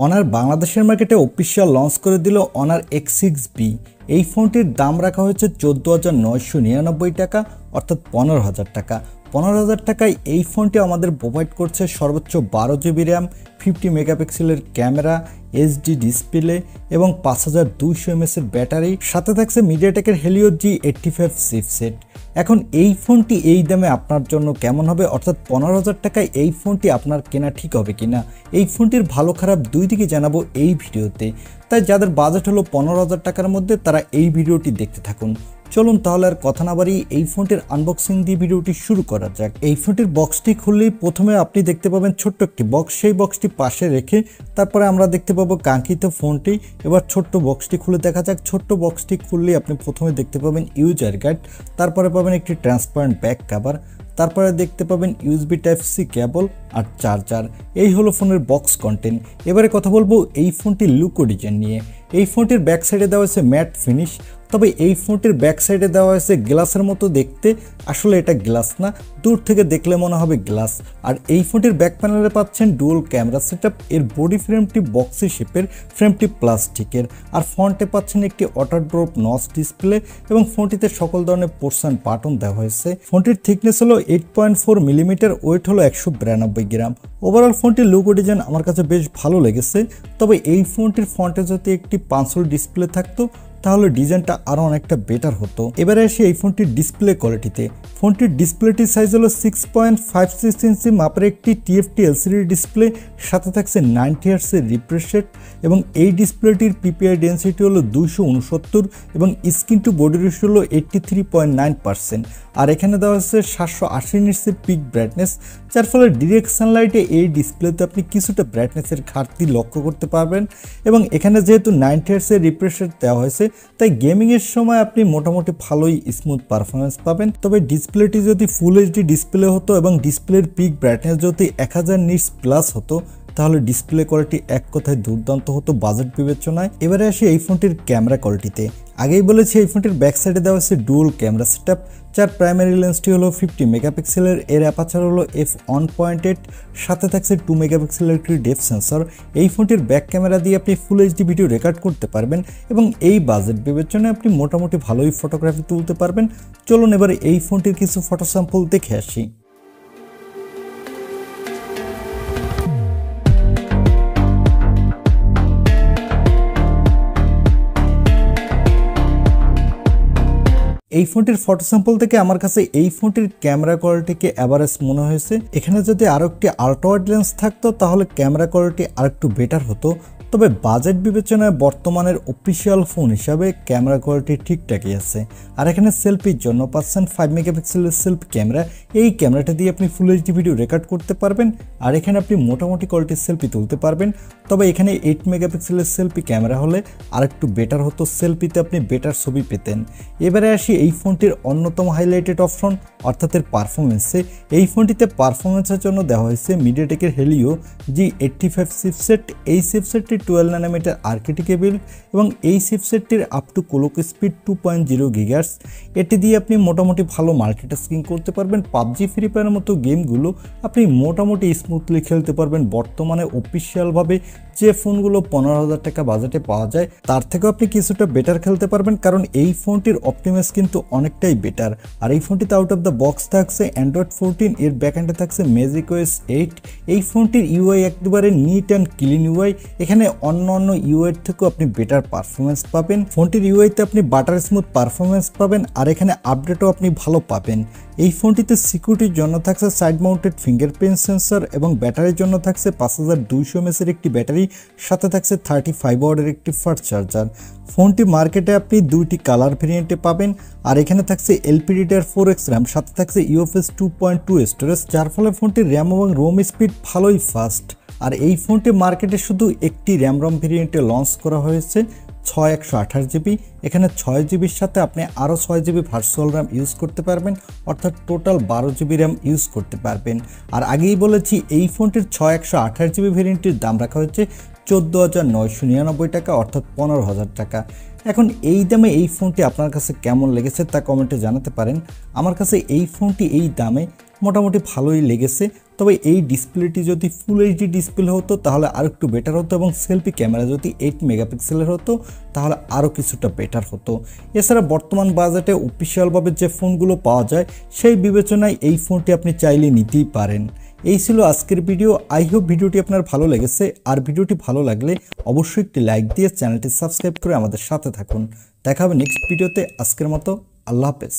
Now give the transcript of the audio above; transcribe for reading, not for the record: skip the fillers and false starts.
Honour বাংলাদেশের মার্কেটে official launch করে দিল অনার X6B। এই ফোনটির দাম রাখা হয়েছে 14,999 টাকা, অর্থাৎ 15,000 টাকা। 15,000 টাকায় এই ফোনটি আমাদের প্রোভাইড করছে সর্বোচ্চ 12 জিবি র্যাম, 50 মেগাপিক্সেলের ক্যামেরা, এইচডি ডিসপ্লে এবং 5200 mAh এর ব্যাটারি, সাথে থাকছে মিডিয়াটেকের হেলিও G85 চিপসেট। এখন এই ফোনটি এই দামে আপনার জন্য কেমন হবে, অর্থাৎ 15,000 টাকায় এই ফোনটি আপনার কেনা ঠিক হবে কিনা, এই ফোনটির ভালো খারাপ দুই দিকে জানাবো এই ভিডিওতে। তাই যাদের বাজেট হলো 15,000 টাকার মধ্যে তারা এই ভিডিওটি দেখতে থাকুন। চলুন তাহলে আর কথা না বাড়িয়ে এই ফোনটির আনবক্সিং দিয়ে ভিডিওটি শুরু করা যাক। এই ফোনটির বক্সটি খুললেই প্রথমে আপনি দেখতে পাবেন ছোট্ট একটি বক্স, সেই বক্সটি পাশে রেখে তারপরে আমরা দেখতে পাবো কাঙ্ক্ষিত ফোনটি। এবার ছোট্ট বক্সটি খুলে দেখা যাক। ছোট্ট বক্সটি খুললেই আপনি প্রথমে দেখতে পাবেন ইউজার গাইড, তারপরে পাবেন একটি ট্রান্সপারেন্ট ব্যাক কভার, তারপরে দেখতে পাবেন USB Type-C কেবল আর চার্জার। এই হলো ফোনের বক্স কন্টেন্ট। এবারে কথা বলবো এই ফোনটির লুক ও ডিজাইন নিয়ে। এই ফোনটির ব্যাক সাইডে দেওয়া হয়েছে ম্যাট ফিনিশ, তবে এই ফোনটির ব্যাক সাইডে দেওয়া হয়েছে গ্লাসের মতো দেখতে। আসলে এটা গ্লাস না, দূর থেকে দেখলে মনে হবে গ্লাস। আর এই ফোনটির ব্যাক প্যানেলে পাচ্ছেন ডুয়াল ক্যামেরা সেটআপ। এর বডি ফ্রেমটি বক্সি শেপের, ফ্রেমটি প্লাস্টিকের, আর ফ্রন্টে পাচ্ছেন একটি অটো ড্রপ নচ ডিসপ্লে এবং ফোনটিতে সকল ধরনের পোর্শন বাটন দেওয়া হয়েছে। ফোনটির থিকনেস হলো 8.4 মিলিমিটার, ওয়েট হলো 192 গ্রাম। ওভারঅল ফোনটির লুক ও ডিজাইন আমার কাছে বেশ ভালো লেগেছে। তবে এই ফোনটির ফ্রন্টে যদি একটি পাঁচল ডিসপ্লে থাকতো তাহলে ডিজাইনটা আরও অনেকটা বেটার হতো। এবারে আসি এই ফোনটির ডিসপ্লে কোয়ালিটিতে। ফোনটির ডিসপ্লেটির সাইজ হলো 6.56 ইঞ্চি মাপের একটি TFT LCD ডিসপ্লে, সাথে থাকছে 90 Hz এর রিফ্রেশ রেট এবং এই ডিসপ্লেটির PPI ডেন্সিটি হলো 269 এবং স্ক্রিন টু বডি রেশিও হলো 83.9%। আর এখানে দেওয়া হচ্ছে 780 নিটসের পিক ব্রাইটনেস, যার ফলে ডিরেক্ট সানলাইটে এই ডিসপ্লেতে আপনি কিছুটা ব্রাইটনেসের ঘাটতি লক্ষ্য করতে পারবেন। এবং এখানে যেহেতু 90 Hz এর রিফ্রেশ রেট দেওয়া হয়েছে তাই গেমিংয়ের সময় আপনি মোটামুটি ভালোই স্মুথ পারফরমেন্স পাবেন। তবে ডিসপ্লেটি যদি ফুল এইচডি ডিসপ্লে হতো এবং ডিসপ্লের পিক ব্রাইটনেস যদি 1000 নিটস প্লাস হতো তাহলে ডিসপ্লে কোয়ালিটি এক কথায় দুর্দান্ত হতো বাজেট বিবেচনায়। এবারে আসি এই ফোনটির ক্যামেরা কোয়ালিটিতে। আগেই বলেছি এই ফোনটির ব্যাক সাইডে দেওয়া হচ্ছে ডুয়াল ক্যামেরা সেটআপ, যার প্রাইমারি লেন্সটি হলো 50 মেগাপিক্সেলের, এর অ্যাপারচার হলো f1.8, সাথে থাকছে 2 মেগাপিক্সেলের একটি ডেপথ সেন্সর। এই ফোনটির ব্যাক ক্যামেরা দিয়ে আপনি ফুল এইচডি ভিডিও রেকর্ড করতে পারবেন এবং এই বাজেট বিবেচনায় আপনি মোটামুটি ভালোই ফটোগ্রাফি তুলতে পারবেন। চলুন এবার এই ফোনটির কিছু ফটো স্যাম্পল দেখে আসি। এই ফোনটির ফটো স্যাম্পল থেকে আমার কাছে এই ফোনটির ক্যামেরা কোয়ালিটিকে অ্যাভারেজ মনে হয়েছে। এখানে যদি আরো একটি আল্ট্রা ওয়াইড লেন্স থাকতো তাহলে ক্যামেরা কোয়ালিটি আরেকটু বেটার হতো। তবে বাজেট বিবেচনায় বর্তমানের অফিসিয়াল ফোন হিসাবে ক্যামেরা কোয়ালিটি ঠিকঠাকই আছে। আর এখানে সেলফির জন্য পাচ্ছেন 5 মেগাপিক্সেলের সেলফি ক্যামেরা। এই ক্যামেরাটা দিয়ে আপনি ফুল এইচডি ভিডিও রেকর্ড করতে পারবেন আর এখানে আপনি মোটামুটি কোয়ালিটির সেলফি তুলতে পারবেন। তবে এখানে 8 মেগাপিক্সেলের সেলফি ক্যামেরা হলে আরেকটু বেটার হতো, সেলফিতে আপনি বেটার ছবি পেতেন। এবারে আসি এই ফোনটির অন্যতম হাইলাইটেড অপশন অর্থাৎ এর পারফরমেন্সে। এই ফোনটিতে পারফরমেন্সের জন্য দেওয়া হয়েছে মিডিয়াটেকের হেলিও G85 চিপসেট। এই চিপসেটটি 12 ন্যানোমিটার আর্কিটেকচার বিল্ড এবং এই চিপসেটটির up to clock speed 2.0 gigahertz. এটি দিয়ে আপনি মোটামুটি ভালো মাল্টিটাস্কিং করতে পারবেন। PUBG ফ্রি ফায়ারের মতো গেমগুলো আপনি মোটামুটি স্মুথলি খেলতে পারবেন। বর্তমানে অফিসিয়ালভাবে যে ফোনগুলো 15,000 টাকা বাজেটে পাওয়া যায় তার থেকেও আপনি কিছুটা বেটার খেলতে পারবেন, কারণ এই ফোনটির অপটিমাস কিন্তু অনেকটাই বেটার। আর এই ফোনটিতে আউট অফ দ্য বক্স থাকছে অ্যান্ড্রয়েড 14, এর ব্যাকএন্ডে থাকছে ম্যাজিক OS 8। এই ফোনটির ইউআই একেবারে নিট অ্যান্ড ক্লিন ইউআই। এখানে অন্য ইউআই থেকেও আপনি বেটার পারফরমেন্স পাবেন। ফোনটির ইউআইতে আপনি বাটার স্মুথ পারফরমেন্স পাবেন আর এখানে আপডেটও আপনি ভালো পাবেন। এই ফোনটিতে সিকিউরিটির জন্য থাকছে সাইড মাউন্টেড ফিঙ্গারপ্রিন্ট সেন্সর এবং ব্যাটারির জন্য থাকছে 5200 mAh এর একটি ব্যাটারি, সাথে থাকছে 35 ওয়াটের একটি ফাস্ট চার্জার। ফোনটি মার্কেটে আপনি দুইটি কালার ভেরিয়েন্টে পাবেন আর এখানে থাকছে LPDDR4X র্যাম, সাথে থাকছে UFS 2.2 স্টোরেজ, যার ফলে ফোনটির র্যাম এবং রোম স্পিড ভালোই ফাস্ট। আর এই ফোনটি মার্কেটে শুধু একটি র্যাম রম ভেরিয়েন্টে লঞ্চ করা হয়েছে 128 জিবি। এখানে 6 জিবির সাথে আপনি আরও 6 জিবি ভার্চুয়াল র্যাম ইউজ করতে পারবেন, অর্থাৎ টোটাল 12 জিবি র্যাম ইউজ করতে পারবেন। আর আগেই বলেছি এই ফোনটির 128 জিবি ভেরিয়েন্টের দাম রাখা হচ্ছে 14,999 টাকা, অর্থাৎ 15,000 টাকা। এখন এই দামে এই ফোনটি আপনার কাছে কেমন লেগেছে তা কমেন্টে জানাতে পারেন। আমার কাছে এই ফোনটি এই দামে মোটামুটি ভালোই লেগেছে। তবে এই ডিসপ্লেটি যদি ফুল এইচডি ডিসপ্লে হতো তাহলে আরও একটু বেটার হতো, এবং সেলফি ক্যামেরা যদি 8 মেগাপিক্সেলের হতো তাহলে আরও কিছুটা বেটার হতো। এছাড়া বর্তমান বাজেটে অফিসিয়ালভাবে যে ফোনগুলো পাওয়া যায় সেই বিবেচনায় এই ফোনটি আপনি চাইলে নিতেই পারেন। এই ছিল আজকের ভিডিও। আই হোপ ভিডিওটি আপনার ভালো লেগেছে। আর ভিডিওটি ভালো লাগলে অবশ্যই একটি লাইক দিয়ে চ্যানেলটি সাবস্ক্রাইব করে আমাদের সাথে থাকুন। দেখা হবে নেক্সট ভিডিওতে। আজকের মতো আল্লাহ হাফেজ।